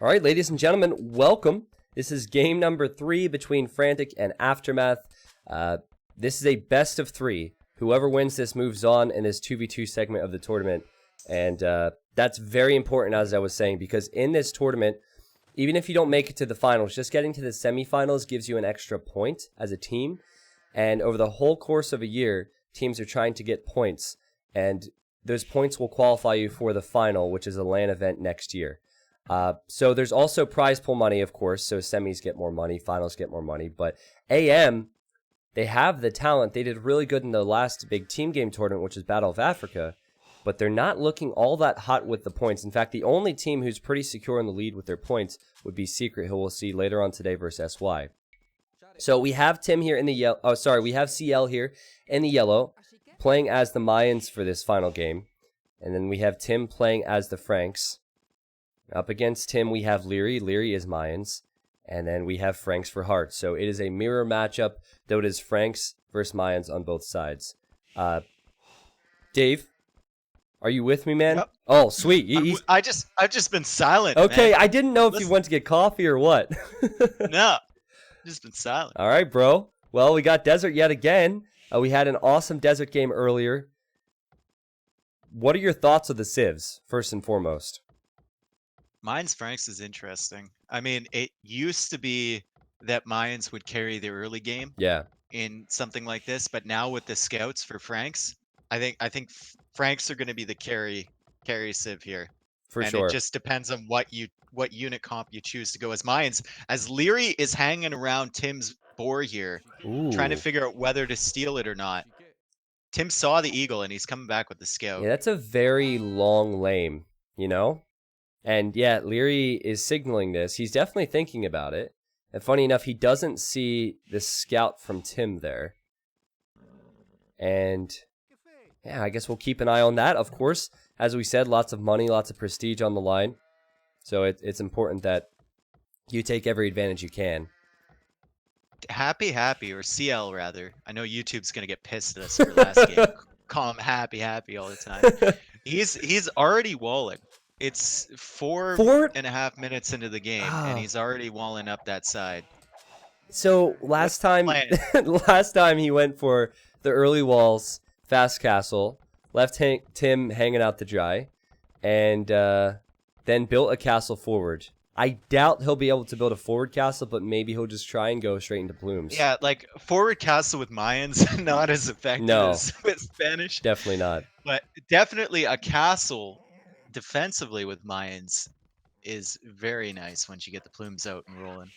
All right, ladies and gentlemen, welcome. This is game number 3 between Frantic and Aftermath. This is a best of 3. Whoever wins this moves on in this 2v2 segment of the tournament. And that's very important, as I was saying, because in this tournament, even if you don't make it to the finals, just getting to the semifinals gives you an extra point as a team. And over the whole course of a year, teams are trying to get points. And those points will qualify you for the final, which is a LAN event next year. So there's also prize pool money, of course. So semis get more money, finals get more money. But AM, they have the talent. They did really good in the last big team game tournament, which is Battle of Africa. But they're not looking all that hot with the points. In fact, the only team who's pretty secure in the lead with their points would be Secret, who we'll see later on today versus SY. So we have Tim here in the yellow. Oh, sorry, we have CL here in the yellow, playing as the Mayans for this final game. And then we have Tim playing as the Franks. Up against Tim, we have Leary. Leary is Mayans. And then we have Franks for Hearts. So it is a mirror matchup, though it is Franks versus Mayans on both sides. Dave, are you with me, man? Yep. Oh, sweet. I've just been silent. Okay, man. I didn't know if you went to get coffee or what. No, just been silent. All right, bro. Well, we got Desert yet again. We had an awesome Desert game earlier. What are your thoughts of the Civs, first and foremost? Mine's Franks is interesting. I mean, it used to be that Mayans would carry the early game. Yeah. In something like this, but now with the scouts for Franks, I think Franks are going to be the carry Civ here. For and sure. It just depends on what unit comp you choose to go as Mayans. As Leary is hanging around Tim's boar here, trying to figure out whether to steal it or not. Tim saw the eagle and he's coming back with the scout. Yeah, that's a very long lane, you know? And yeah, Leary is signaling this. He's definitely thinking about it. And funny enough, he doesn't see the scout from Tim there. And yeah, I guess we'll keep an eye on that. Of course, as we said, lots of money, lots of prestige on the line. So it's important that you take every advantage you can. Happy, or CL rather. I know YouTube's gonna get pissed at us for last game. Call him happy all the time. He's already walling. It's 4.5 minutes into the game, and he's already walling up that side. So last time he went for the early walls, fast castle, left Tim hanging out to dry, and then built a castle forward. I doubt he'll be able to build a forward castle, but maybe he'll just try and go straight into Blooms. Yeah, like forward castle with Mayans, not as effective as with Spanish. Definitely not. But definitely a castle defensively with Mayans is very nice once you get the plumes out and rolling.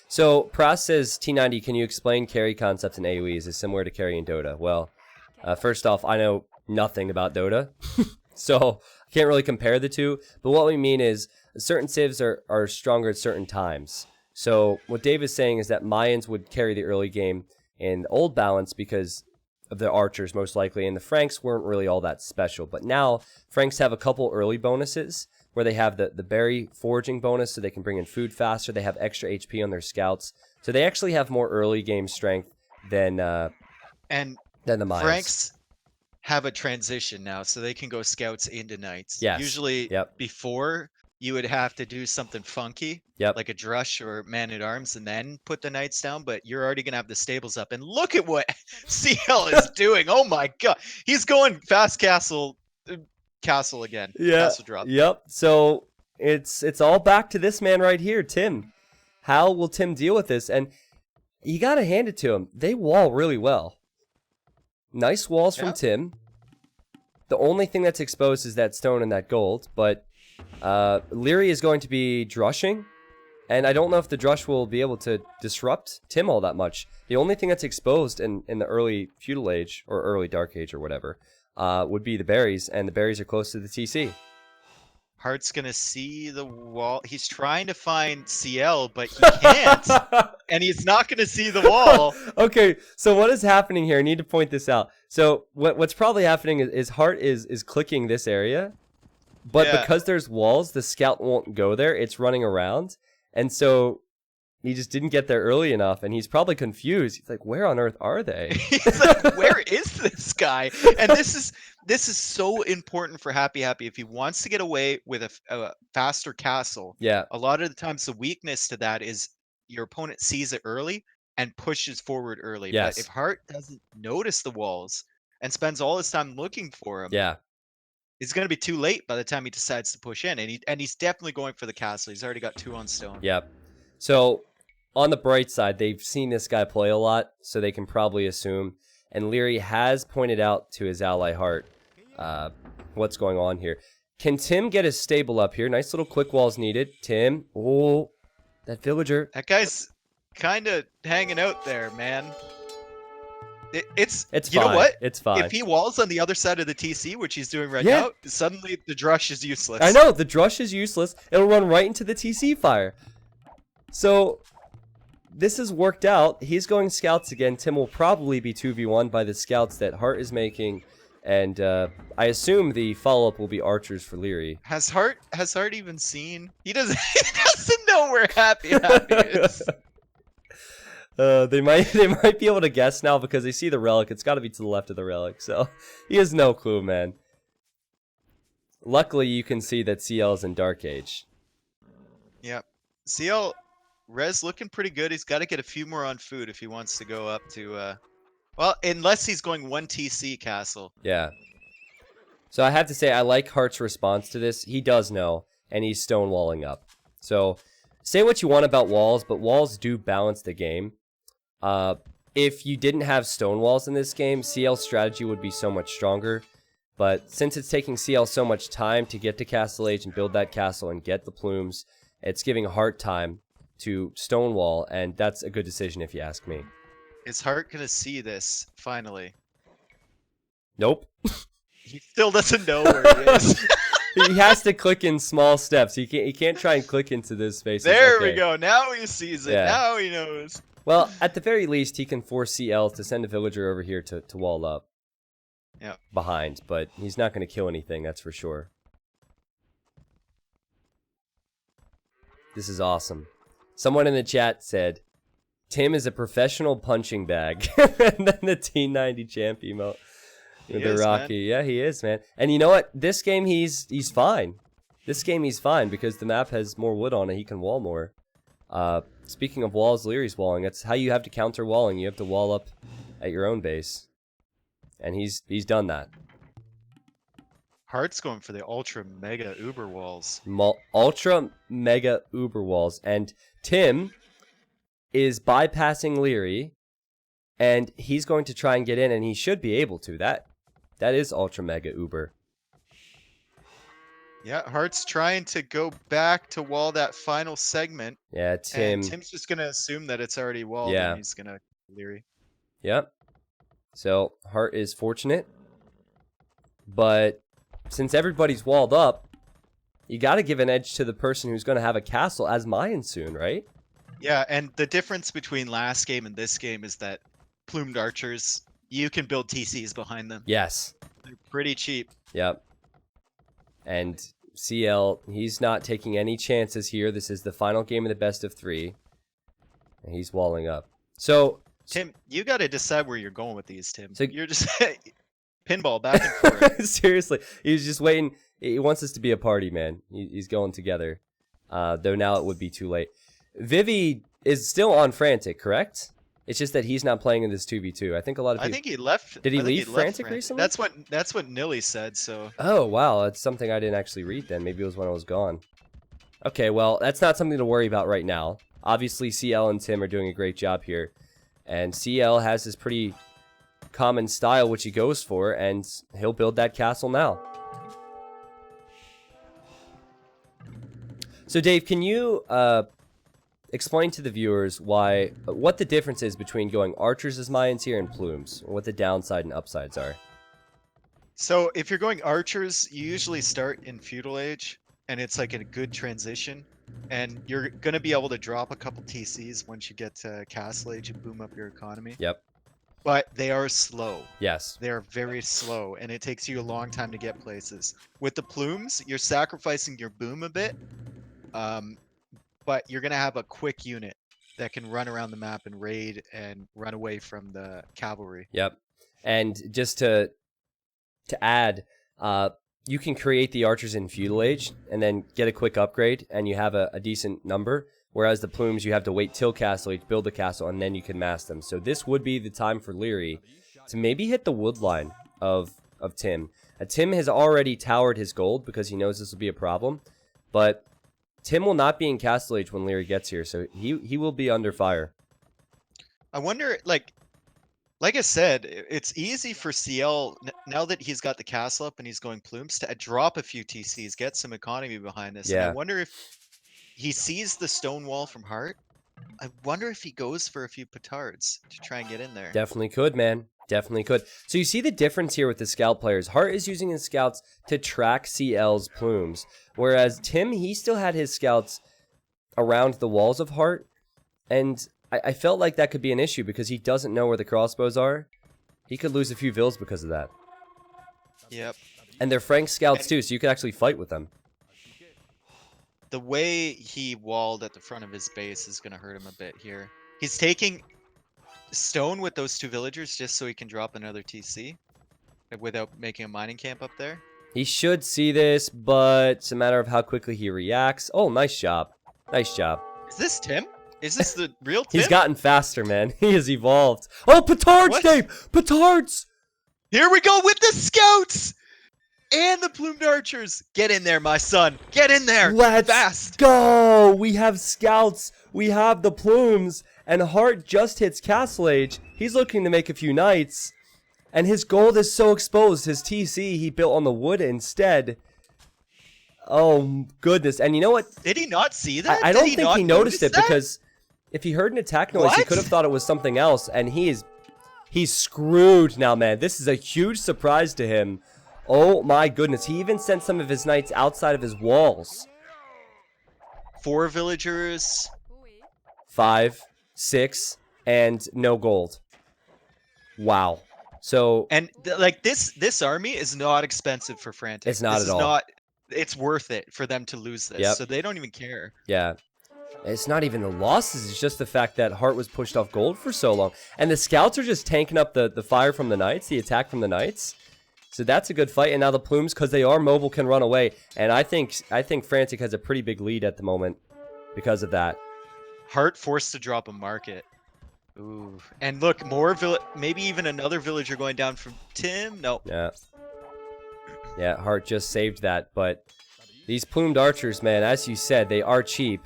So Pras says, T90, can you explain carry concepts in AoE? Is it similar to carry in Dota? Well, first off, I know nothing about Dota, so I can't really compare the two. But what we mean is certain civs are stronger at certain times. So what Dave is saying is that Mayans would carry the early game in old balance because of the archers most likely, and the Franks weren't really all that special. But now Franks have a couple early bonuses where they have the berry foraging bonus so they can bring in food faster. They have extra HP on their scouts. So they actually have more early game strength than the Mayans. Franks have a transition now, so they can go scouts into knights. Yes. Usually before you would have to do something funky, like a drush or man-at-arms, and then put the knights down, but you're already going to have the stables up. And look at what CL is doing. Oh my god. He's going fast castle again. Yeah. Castle drop. Yep. So it's all back to this man right here, Tim. How will Tim deal with this? And you got to hand it to him. They wall really well. Nice walls from Tim. The only thing that's exposed is that stone and that gold, but Leary is going to be drushing, and I don't know if the drush will be able to disrupt Tim all that much. The only thing that's exposed in the early feudal age, or early dark age, or whatever, would be the berries, and the berries are close to the TC. Hart's gonna see the wall. He's trying to find CL, but he can't, and he's not gonna see the wall. Okay, so what is happening here? I need to point this out. So what's probably happening is Hart is clicking this area, but because there's walls, the scout won't go there. It's running around, and so he just didn't get there early enough, and he's probably confused. He's like, where on earth are they? He's like, where is this guy? And this is so important for Happy Happy. If he wants to get away with a faster castle, Yeah, a lot of the times the weakness to that is your opponent sees it early and pushes forward early. But if yes, Hart doesn't notice the walls and spends all his time looking for them, yeah, it's going to be too late by the time he decides to push in. And he's definitely going for the castle. He's already got 2 on stone. yep. So on the bright side, they've seen this guy play a lot, so they can probably assume. And Leary has pointed out to his ally Hart what's going on here. Can Tim get his stable up here? Nice little quick walls needed. Tim, oh, that villager. That guy's kind of hanging out there, man. It's It's you fine. know what? It's fine. If he walls on the other side of the TC, which he's doing right Yeah. now, suddenly the drush is useless. I know, the drush is useless. It'll run right into the TC fire. So this has worked out. He's going scouts again. Tim will probably be 2v1 by the scouts that Hart is making. And I assume the follow-up will be archers for Leary. Has Hart even seen? He doesn't he doesn't know where Happy is. They might be able to guess now because they see the relic. It's got to be to the left of the relic. So he has no clue, man. Luckily, you can see that CL is in Dark Age. Yep. CL Res looking pretty good. He's got to get a few more on food if he wants to go up to well, unless he's going 1 TC castle. Yeah. So I have to say, I like Hart's response to this. He does know, and he's stonewalling up. So say what you want about walls, but walls do balance the game. If you didn't have stone walls in this game, CL's strategy would be so much stronger. But since it's taking CL so much time to get to Castle Age and build that castle and get the plumes, it's giving Hart time to stonewall, and that's a good decision if you ask me. Is Hart gonna see this finally? Nope. He still doesn't know where he is. He has to click in small steps. He can't try and click into those spaces. There Okay. we go. Now he sees it. Yeah. Now he knows. Well, at the very least, he can force CL to send a villager over here to wall up. Yeah. Behind, but he's not going to kill anything, that's for sure. This is awesome. Someone in the chat said, Tim is a professional punching bag. And then the T90 champ emote. With the Rocky. Man. Yeah, he is, man. And you know what? This game, he's fine. This game, he's fine because the map has more wood on it. He can wall more. Speaking of walls, Leary's walling. That's how you have to counter walling. You have to wall up at your own base. And he's done that. Hart's going for the ultra mega uber walls. Ultra mega uber walls. And Tim is bypassing Leary. And he's going to try and get in, and he should be able to. That is ultra mega uber. Yeah, Hart's trying to go back to wall that final segment. Yeah, And Tim's just gonna assume that it's already walled, Yeah. and he's gonna Leary. Yep. So Hart is fortunate, but since everybody's walled up, you got to give an edge to the person who's going to have a castle as Mayan soon, right? Yeah, and the difference between last game and this game is that plumed archers, you can build TCs behind them. Yes. They're pretty cheap. Yep. And CL, he's not taking any chances here. This is the final game of the best of 3. And he's walling up. So Tim, you got to decide where you're going with these, Tim. So- You're just pinball back and forth. seriously, he's just waiting. He wants us to be a party, man. He's going together. Though now it would be too late. Vivi is still on Frantic, correct? It's just that he's not playing in this 2v2. I think a lot of people... I think he left. Did he I think leave left Frantic recently? That's what Nilly said. So. Oh, wow. That's something I didn't actually read then. Maybe it was when I was gone. Okay, well, that's not something to worry about right now. Obviously, CL and Tim are doing a great job here. And CL has this pretty common style, which he goes for, and he'll build that castle now. So, Dave, can you explain to the viewers what the difference is between going archers as Mayans here and plumes, or what the downside and upsides are? So if you're going archers, you usually start in feudal age, and it's like a good transition. And you're going to be able to drop a couple TCs once you get to Castle Age and boom up your economy. Yep. But they are slow. Yes. They are very slow, and it takes you a long time to get places. With the plumes, you're sacrificing your boom a bit, but you're going to have a quick unit that can run around the map and raid and run away from the cavalry. Yep. And just to add, you can create the archers in feudal age and then get a quick upgrade, and you have a decent number. Whereas the plumes, you have to wait till castle age, build the castle, and then you can mass them. So this would be the time for Leary to maybe hit the wood line of Tim. Tim has already towered his gold because he knows this will be a problem, but Tim will not be in castle age when Leary gets here, so he will be under fire. I wonder, like I said, it's easy for CL now that he's got the castle up and he's going plumes to drop a few TCs, get some economy behind this. And I Yeah. wonder if he sees the stone wall from Hart. I wonder if he goes for a few petards to try and get in there. Definitely could, man. Definitely could. So you see the difference here with the scout players. Hart is using his scouts to track CL's plumes, whereas Tim, he still had his scouts around the walls of Hart, and I felt like that could be an issue because he doesn't know where the crossbows are. He could lose a few vills because of that. Yep. And they're Frank scouts too, so you could actually fight with them. The way he walled at the front of his base is going to hurt him a bit here. He's taking stone with those 2 villagers just so he can drop another TC without making a mining camp up there. He should see this, but it's a matter of how quickly he reacts. Oh, nice job. Nice job. Is this Tim? Is this the real Tim? He's gotten faster, man. He has evolved. Oh, petards, What? Dave! Petards! Here we go with the scouts! And the plumed archers! Get in there, my son! Get in there! Let's Fast! go! We have scouts. We have the plumes. And Hart just hits castle age. He's looking to make a few knights. And his gold is so exposed. His TC he built on the wood instead. Oh, goodness. And you know what? Did he not see that? I don't think he noticed it that? because if he heard an attack noise, he What? could have thought it was something else. And he's screwed now, man. This is a huge surprise to him. Oh my goodness. He even sent some of his knights outside of his walls. 4 villagers. 5, 6, and no gold. Wow. So And like this army is not expensive for Frantic. It's not this at is all. It's worth it for them to lose this. Yep. So they don't even care. yeah. It's not even the losses, it's just the fact that Hart was pushed off gold for so long. And the scouts are just tanking up the fire from the knights, the attack from the knights. So that's a good fight. And now the plumes, because they are mobile, can run away. And I think Frantic has a pretty big lead at the moment because of that. Hart forced to drop a market. Ooh. And look, maybe even another villager going down from Tim. No. Yeah. Yeah, Hart just saved that. But these plumed archers, man, as you said, they are cheap.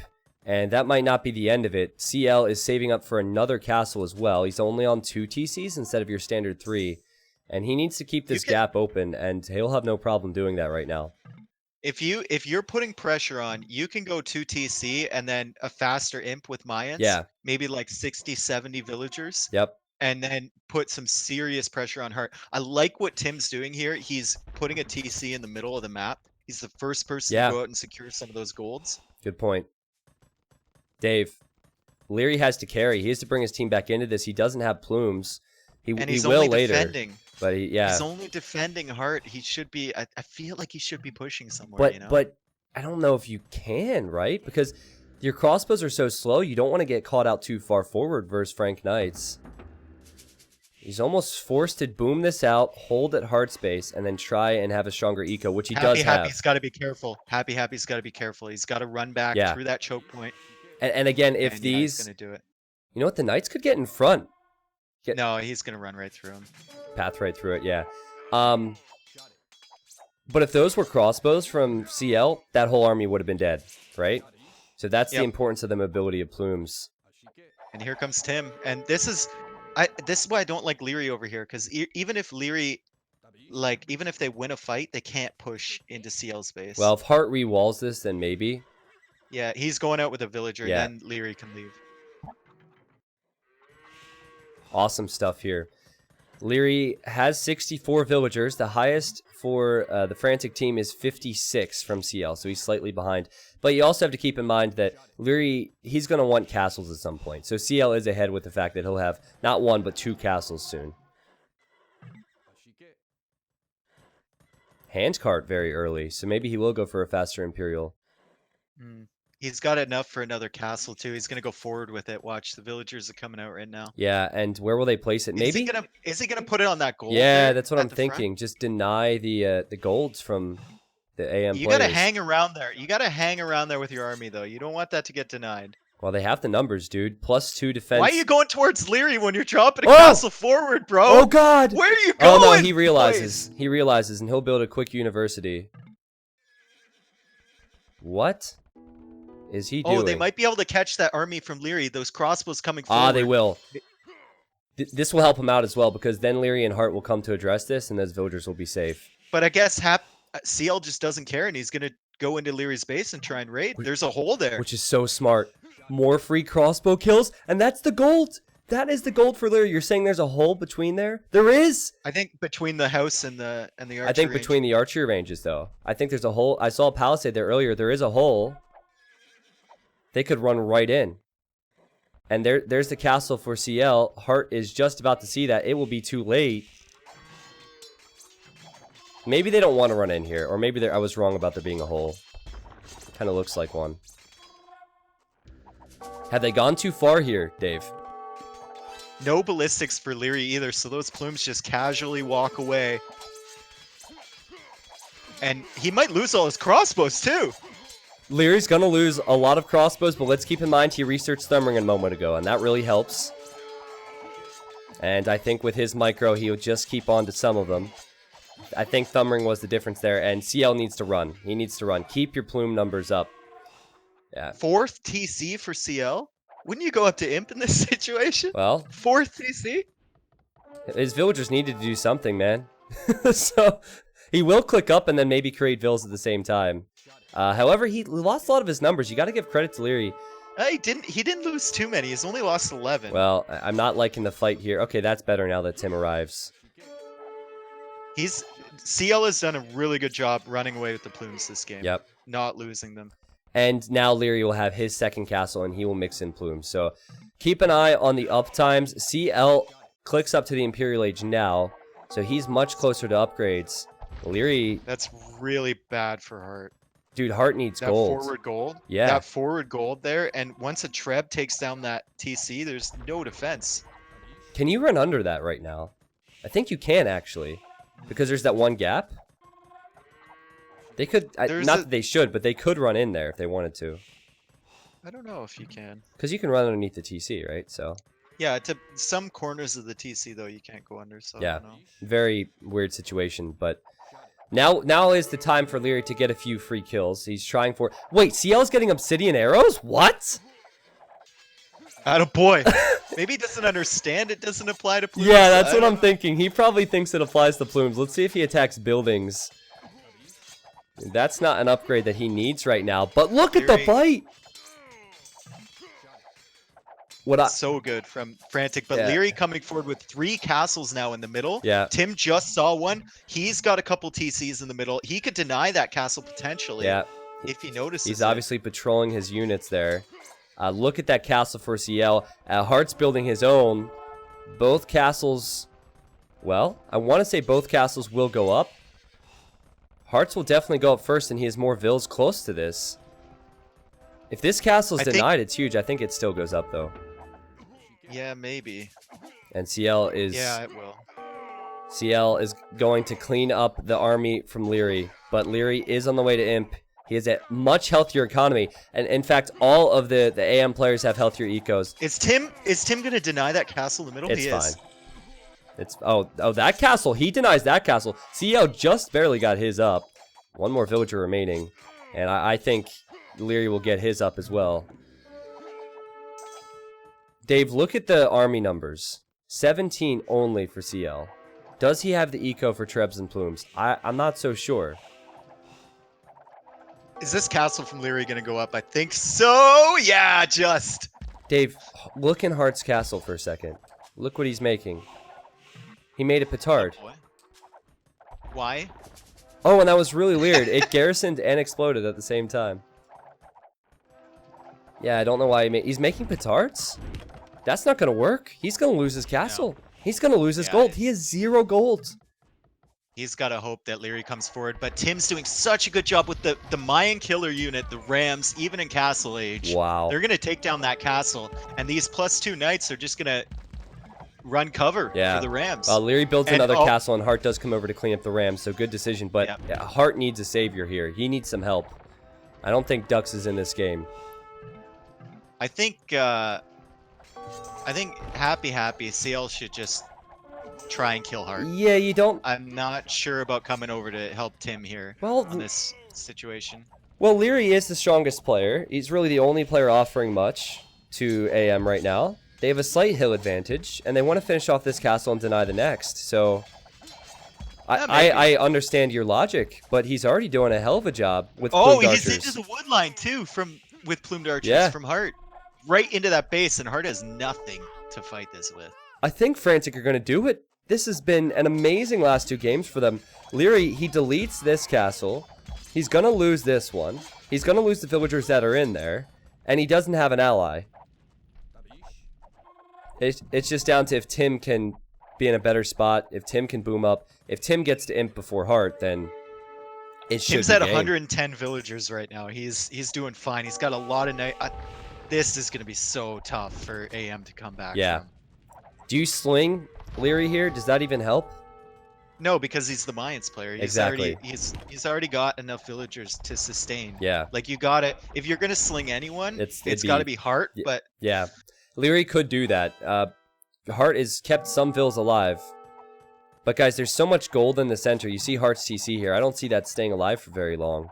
And that might not be the end of it. CL is saving up for another castle as well. He's only on 2 TCs instead of your standard 3. And he needs to keep this gap open, and he'll have no problem doing that right now. If you're putting pressure on, you can go 2 TC and then a faster imp with Mayans. Yeah. Maybe like 60, 70 villagers. Yep. And then put some serious pressure on Hart. I like what Tim's doing here. He's putting a TC in the middle of the map. He's the first person to go out and secure some of those golds. Good point. Dave, Leary has to carry. He has to bring his team back into this. He doesn't have plumes. He will later. Defending. But he's only defending Hart. He should be. I feel like he should be pushing somewhere. But I don't know if you can, right? Because your crossbows are so slow. You don't want to get caught out too far forward versus Frank Knights. He's almost forced to boom this out, hold at Hart space, and then try and have a stronger eco, which he does have. Happy's got to be careful. Happy's got to be careful. He's got to run back through that choke point. And again, if these, he's gonna do it. You know what? The Knights could get in front. No, he's gonna run right through him. Path right through it, yeah. But if those were crossbows from CL, that whole army would have been dead, right? So that's the importance of the mobility of plumes. And here comes Tim. And this is why I don't like Leary over here, because even if Leary, even if they win a fight, they can't push into CL space. Well, if Hart re-walls this, then maybe. Yeah, he's going out with a villager, and then Leary can leave. Awesome stuff here. Leary has 64 villagers. The highest for the Frantic team is 56 from CL, so he's slightly behind. But you also have to keep in mind that Leary, he's going to want castles at some point. So CL is ahead with the fact that he'll have not 1, but 2 castles soon. Hand cart very early, so maybe he will go for a faster Imperial. He's got enough for another castle too. He's gonna go forward with it. Watch, the villagers are coming out right now. Yeah, and where will they place it? Maybe? Is he gonna put it on that gold Yeah, there that's what at I'm the front? thinking. Just deny the golds from the AM You players. gotta hang around there. You gotta hang around there with your army though. You don't want that to get denied. Well, they have the numbers, dude. +2 defense. Why are you going towards Leary when you're dropping a Oh! castle forward, bro? Oh God! Where are you going? Oh no, he realizes. He realizes, and he'll build a quick university. What is he doing? Oh, they might be able to catch that army from Leary. Those crossbows coming forward. Ah, they will. This will help him out as well, because then Leary and Hart will come to address this, and those villagers will be safe. But I guess CL just doesn't care, and he's gonna go into Leary's base and try and raid. There's a hole there. Which is so smart. More free crossbow kills, and that's the gold. That is the gold for Leary. You're saying there's a hole between there? There is. I think between the house and the archery I think between the archery ranges, though. I think there's a hole. I saw a palisade there earlier. There is a hole. They could run right in. And there's the castle for CL. Hart is just about to see that. It will be too late. Maybe they don't want to run in here. Or maybe I was wrong about there being a hole. Kind of looks like one. Have they gone too far here, Dave? No ballistics for Leary either, so those plumes just casually walk away. And he might lose all his crossbows too. Leary's gonna lose a lot of crossbows, but let's keep in mind he researched Thumbring a moment ago, and that really helps. And I think with his micro, he'll just keep on to some of them. I think Thumbring was the difference there, and CL needs to run. He needs to run. Keep your plume numbers up. Yeah. 4th TC for CL? Wouldn't you go up to Imp in this situation? Well, 4th TC? his villagers needed to do something, man. So he will click up and then maybe create vills at the same time. However, he lost a lot of his numbers. You got to give credit to Leary. He didn't lose too many. He's only lost 11. Well, I'm not liking the fight here. Okay, that's better now that Tim arrives. CL has done a really good job running away with the plumes this game. Yep. Not losing them. And now Leary will have his second castle, and he will mix in plumes. So keep an eye on the up times. CL clicks up to the Imperial Age now, so he's much closer to upgrades. Leary... That's really bad for Hart. Dude, Hart needs that gold. Forward gold? Yeah. That forward gold there, and once a Treb takes down that TC, there's no defense. Can you run under that right now? I think you can, actually. Because there's that one gap. They could, not that they should, but they could run in there if they wanted to. I don't know if you can. Because you can run underneath the TC, right? So. Yeah, to some corners of the TC though you can't go under. So yeah, I don't know. Very weird situation. But now is the time for Leary to get a few free kills. He's trying for. Wait, CL's getting obsidian arrows? What? Attaboy. Maybe he doesn't understand it doesn't apply to plumes. Yeah, that's what I'm thinking. He probably thinks it applies to plumes. Let's see if he attacks buildings. That's not an upgrade that he needs right now. But look at the fight! So good from Frantic. But Leary coming forward with 3 castles now in the middle. Yeah. Tim just saw one. He's got a couple TCs in the middle. He could deny that castle potentially. Yeah. If he notices. He's obviously patrolling his units there. Look at that castle for CL. Hart's building his own. Both castles... Well, I want to say both castles will go up. Hearts will definitely go up first, and he has more vills close to this. If this castle's denied, it's huge. I think it still goes up, though. Yeah, maybe. And CL is... Yeah, it will. CL is going to clean up the army from Leary. But Leary is on the way to Imp. He has a much healthier economy. And in fact, all of the AM players have healthier ecos. Is Tim going to deny that castle in the middle? It's he fine. is. It's oh that castle. He denies that castle. CL just barely got his up. One more villager remaining. And I think Leary will get his up as well. Dave, look at the army numbers. 17 only for CL. Does he have the eco for Trebs and Plumes? I'm not so sure. Is this castle from Leary going to go up? I think so. Yeah, just. Dave, look in Hart's castle for a second. Look what he's making. He made a petard. Oh, why? Oh, and that was really weird. It garrisoned and exploded at the same time. Yeah, I don't know why he's making petards. That's not going to work. He's going to lose his castle. No. He's going to lose his gold. He has 0 gold. He's got to hope that Leary comes forward, but Tim's doing such a good job with the Mayan killer unit, the Rams, even in Castle Age. Wow. They're going to take down that castle, and these +2 knights are just going to run cover for the Rams. Leary builds And- another castle, and Hart does come over to clean up the Rams, so good decision. But Yep. yeah, Hart needs a savior here. He needs some help. I don't think Dux is in this game. I think Happy CL should just try and kill Hart. Yeah, you don't... I'm not sure about coming over to help Tim here on this situation. Well, Leary is the strongest player. He's really the only player offering much to AM right now. They have a slight hill advantage, and they want to finish off this castle and deny the next. So, I understand your logic, but he's already doing a hell of a job with plumed archers. He's into the wood line too with plumed archers from Hart. Right into that base, and Hart has nothing to fight this with. I think Frantic are going to do it. This has been an amazing last 2 games for them. Leary, he deletes this castle. He's going to lose this one. He's going to lose the villagers that are in there. And he doesn't have an ally. It's just down to if Tim can be in a better spot, if Tim can boom up. If Tim gets to imp before Hart, then it should Tim's be at game. 110 villagers right now. He's doing fine. He's got a lot of this is going to be so tough for AM to come back from. Do you sling Leary here? Does that even help? No, because he's the Mayans player. He's already got enough villagers to sustain. Yeah. Like you got it. If you're gonna sling anyone, it's got to be Hart. But yeah, Leary could do that. Hart has kept some vills alive. But guys, there's so much gold in the center. You see Hart's TC here. I don't see that staying alive for very long.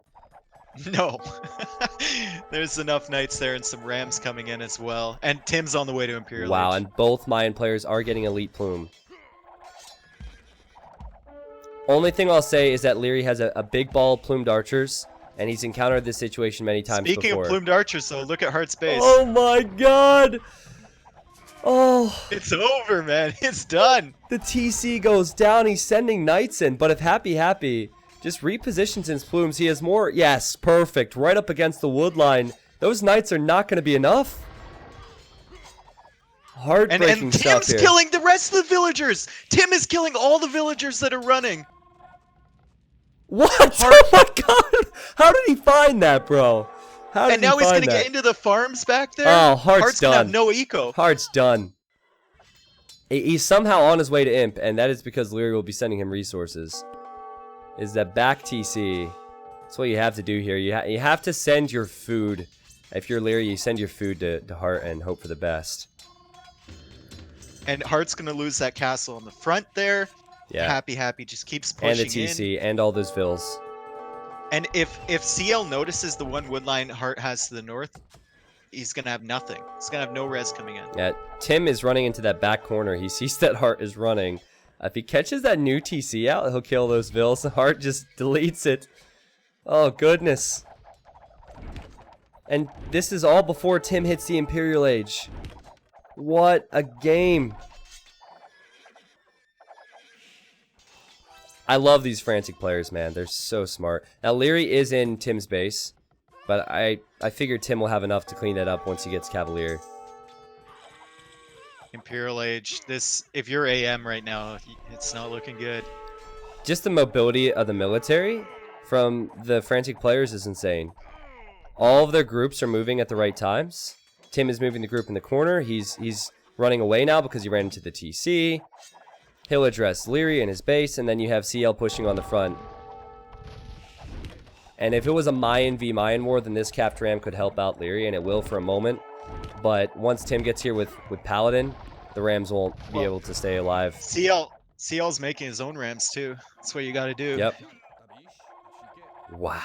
No. There's enough knights there and some Rams coming in as well. And Tim's on the way to Imperial Wow, Age. and both Mayan players are getting elite plume. Only thing I'll say is that Leary has a big ball of plumed archers, and he's encountered this situation many times before. Speaking of plumed archers, though, look at Hart's base. Oh my god! Oh. It's over, man. It's done. The TC goes down. He's sending knights in, but if Happy just repositions his plumes, he has more. Yes, perfect. Right up against the wood line. Those knights are not going to be enough. Heartbreaking and stuff Tim's here. killing the rest of the villagers. Tim is killing all the villagers that are running. What? Oh my god! How did he find that, bro? How did and now he he's find gonna that? get into the farms back there. Oh, Hart's gonna done. have no eco. Hart's done. He's somehow on his way to Imp, and that is because Leary will be sending him resources. Is that back TC? That's what you have to do here. You have to send your food. If you're Leary, you send your food to Hart and hope for the best. And Hart's gonna lose that castle on the front there. Yeah. Happy just keeps pushing and the TC and all those vills. And if CL notices the one wood line Hart has to the north, he's gonna have nothing. He's gonna have no res coming in. Yeah, Tim is running into that back corner. He sees that Hart is running. If he catches that new TC out, he'll kill those vills. Hart just deletes it. Oh, goodness. And this is all before Tim hits the Imperial Age. What a game. I love these Frantic players, man. They're so smart. Now, Leary is in Tim's base, but I figured Tim will have enough to clean that up once he gets Cavalier. Imperial Age. If you're AM right now, it's not looking good. Just the mobility of the military from the Frantic players is insane. All of their groups are moving at the right times. Tim is moving the group in the corner. He's running away now because he ran into the TC. He'll address Leary in his base, and then you have CL pushing on the front. And if it was a Mayan v Mayan war, then this Capped Ram could help out Leary, and it will for a moment. But once Tim gets here with Paladin, the Rams won't be able to stay alive. CL's making his own Rams too. That's what you got to do. Yep. Wow.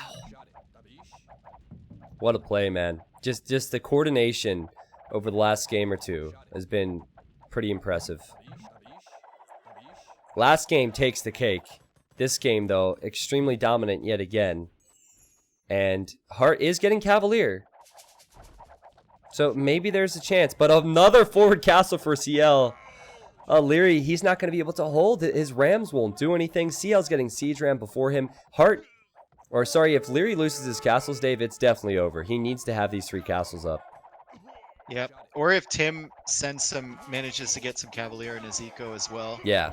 What a play, man. Just the coordination over the last game or two has been pretty impressive. Last game takes the cake. This game, though, extremely dominant yet again. And Hart is getting Cavalier. So maybe there's a chance. But another forward castle for CL. Leary, he's not going to be able to hold it. His Rams won't do anything. CL's getting Siege Ram before him. If Leary loses his castles, Dave, it's definitely over. He needs to have these 3 castles up. Yep. Or if Tim manages to get some Cavalier in his eco as well. Yeah.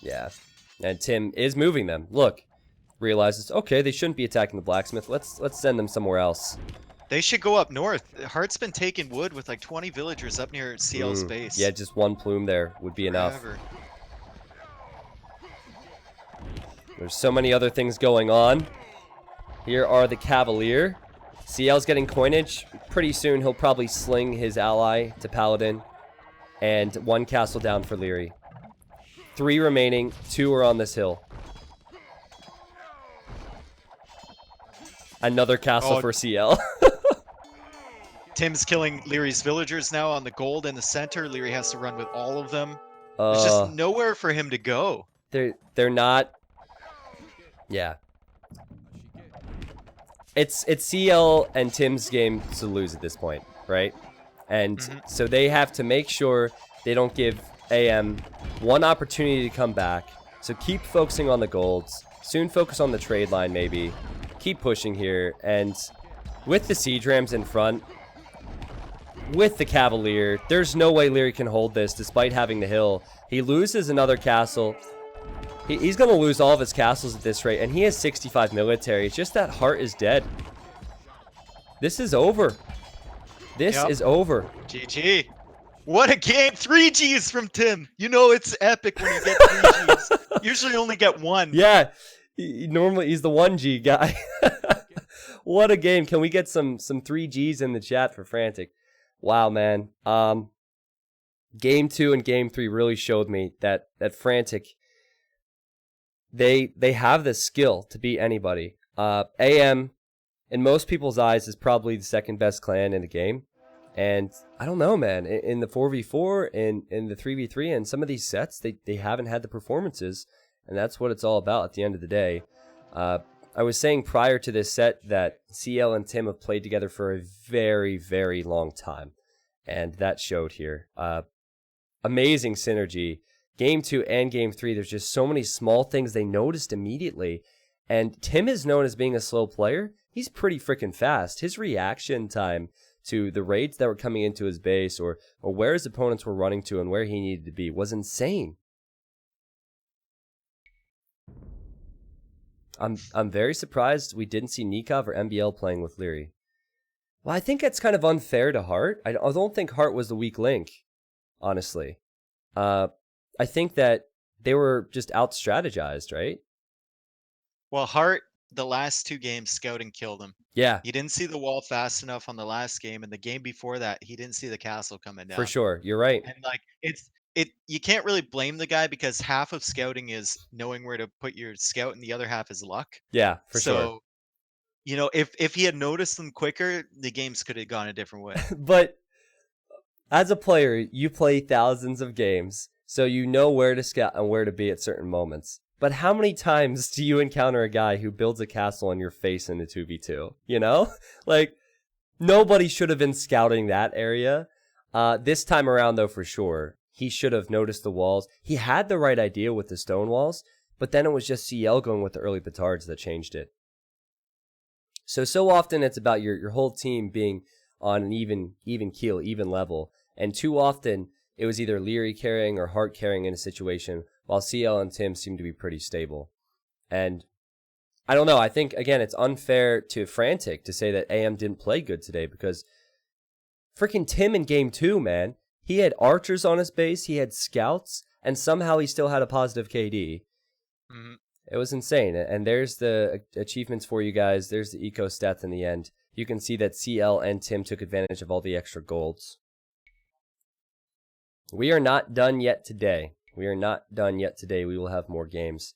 Yeah. And Tim is moving them. Look, realizes, okay, they shouldn't be attacking the blacksmith. Let's send them somewhere else. They should go up north. Heart's been taking wood with like 20 villagers up near CL's base. Yeah, just one plume there would be enough. Forever. There's so many other things going on. Here are the Cavalier. CL's getting coinage. Pretty soon he'll probably sling his ally to Paladin. And one castle down for Leary. 3 remaining. 2 are on this hill. Another castle for CL. Tim's killing Leary's villagers now on the gold in the center. Leary has to run with all of them. There's just nowhere for him to go. They're not. Yeah. It's CL and Tim's game to lose at this point, right? And so they have to make sure they don't give AM one opportunity to come back. So keep focusing on the golds. Soon focus on the trade line maybe. Keep pushing here. And with the siege rams in front, with the Cavalier, there's no way Leary can hold this despite having the hill. He loses another castle. He's going to lose all of his castles at this rate, and he has 65 military. It's just that Heart is dead. This is over. This is over. GG. What a game. 3 Gs from Tim. You know it's epic when you get 3 Gs. Usually only get 1. Yeah. Normally he's the 1G guy. What a game. Can we get some 3Gs in the chat for Frantic? Wow, man. Game 2 and Game 3 really showed me that Frantic, they have the skill to beat anybody. AM, in most people's eyes, is probably the second best clan in the game. And I don't know, man. In the 4v4, in the 3v3, and some of these sets, they haven't had the performances. And that's what it's all about at the end of the day. I was saying prior to this set that CL and Tim have played together for a very, very long time. And that showed here. Amazing synergy. Game 2 and Game 3, there's just so many small things they noticed immediately. And Tim is known as being a slow player. He's pretty freaking fast. His reaction time to the raids that were coming into his base or where his opponents were running to and where he needed to be was insane. I'm very surprised we didn't see Nikov or MBL playing with Leary. Well, I think it's kind of unfair to Heart. I don't think Heart was the weak link, honestly. I think that they were just out-strategized, right? Well, Hart, the last 2 games, scouting killed him. Yeah. He didn't see the wall fast enough on the last game, and the game before that, he didn't see the castle coming down. For sure, you're right. And like you can't really blame the guy because half of scouting is knowing where to put your scout, and the other half is luck. Yeah, for sure. So, you know, if he had noticed them quicker, the games could have gone a different way. But as a player, you play thousands of games, so you know where to scout and where to be at certain moments. But how many times do you encounter a guy who builds a castle on your face in a 2v2? You know? Like, nobody should have been scouting that area. This time around, though, for sure, he should have noticed the walls. He had the right idea with the stone walls, but then it was just CL going with the early petards that changed it. So often it's about your whole team being on an even keel, even level. And too often, it was either Leary carrying or Hart carrying in a situation, while CL and Tim seem to be pretty stable. And I don't know, I think, again, it's unfair to Frantic to say that AM didn't play good today, because freaking Tim in Game 2, man, he had archers on his base, he had scouts, and somehow he still had a positive KD. Mm-hmm. It was insane. And there's the achievements for you guys. There's the eco stats in the end. You can see that CL and Tim took advantage of all the extra golds. We are not done yet today. We are not done yet today. We will have more games.